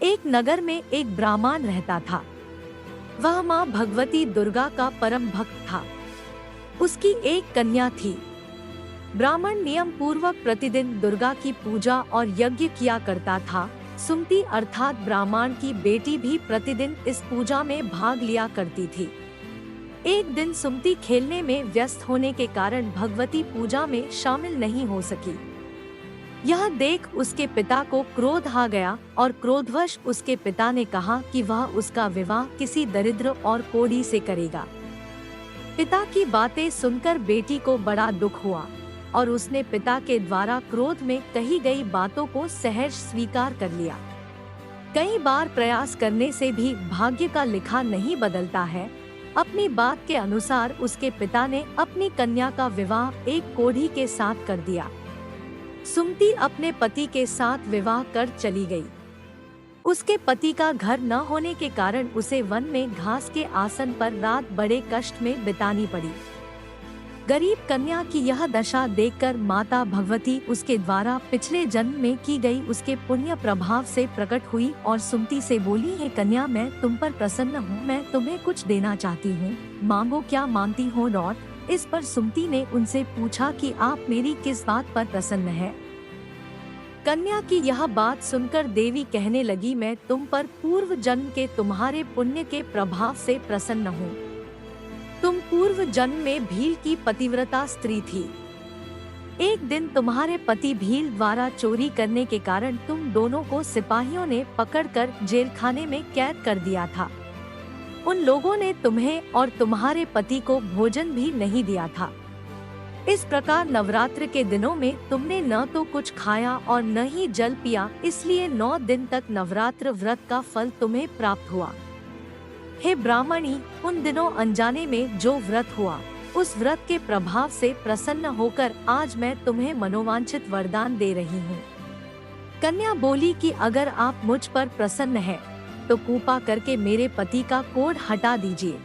एक नगर में एक ब्राह्मण रहता था। वह माँ भगवती दुर्गा का परम भक्त था। उसकी एक कन्या थी। ब्राह्मण नियम पूर्वक प्रतिदिन दुर्गा की पूजा और यज्ञ किया करता था। सुमति अर्थात ब्राह्मण की बेटी भी प्रतिदिन इस पूजा में भाग लिया करती थी। एक दिन सुमति खेलने में व्यस्त होने के कारण भगवती पूजा में शामिल नहीं हो सकी। यह देख उसके पिता को क्रोध आ गया और क्रोधवश उसके पिता ने कहा कि वह उसका विवाह किसी दरिद्र और कोढ़ी से करेगा। पिता की बातें सुनकर बेटी को बड़ा दुख हुआ और उसने पिता के द्वारा क्रोध में कही गई बातों को सहज स्वीकार कर लिया। कई बार प्रयास करने से भी भाग्य का लिखा नहीं बदलता है। अपनी बात के अनुसार उसके पिता ने अपनी कन्या का विवाह एक कोढ़ी के साथ कर दिया। सुमति अपने पति के साथ विवाह कर चली गई। उसके पति का घर न होने के कारण उसे वन में घास के आसन पर रात बड़े कष्ट में बितानी पड़ी। गरीब कन्या की यह दशा देखकर माता भगवती उसके द्वारा पिछले जन्म में की गई उसके पुण्य प्रभाव से प्रकट हुई और सुमति से बोली, है कन्या, मैं तुम पर प्रसन्न हूँ, मैं तुम्हें कुछ देना चाहती हूँ, मांगो, क्या मांगती हो लौट। इस पर सुमति ने उनसे पूछा कि आप मेरी किस बात पर प्रसन्न है। कन्या की यह बात सुनकर देवी कहने लगी, मैं तुम पर पूर्व जन्म के तुम्हारे पुण्य के प्रभाव से प्रसन्न हूँ। तुम पूर्व जन्म में भील की पतिव्रता स्त्री थी। एक दिन तुम्हारे पति भील द्वारा चोरी करने के कारण तुम दोनों को सिपाहियों ने पकड़कर जेल खाने में कैद कर दिया था। उन लोगों ने तुम्हें और तुम्हारे पति को भोजन भी नहीं दिया था। इस प्रकार नवरात्र के दिनों में तुमने न तो कुछ खाया और न ही जल पिया, इसलिए 9 दिन तक नवरात्र व्रत का फल तुम्हें प्राप्त हुआ। हे ब्राह्मणी, उन दिनों अनजाने में जो व्रत हुआ, उस व्रत के प्रभाव से प्रसन्न होकर आज मैं तुम्हें मनोवांछित वरदान दे रही हूँ। कन्या बोली कि अगर आप मुझ पर प्रसन्न हैं, तो कृपा करके मेरे पति का कोढ़ हटा दीजिए।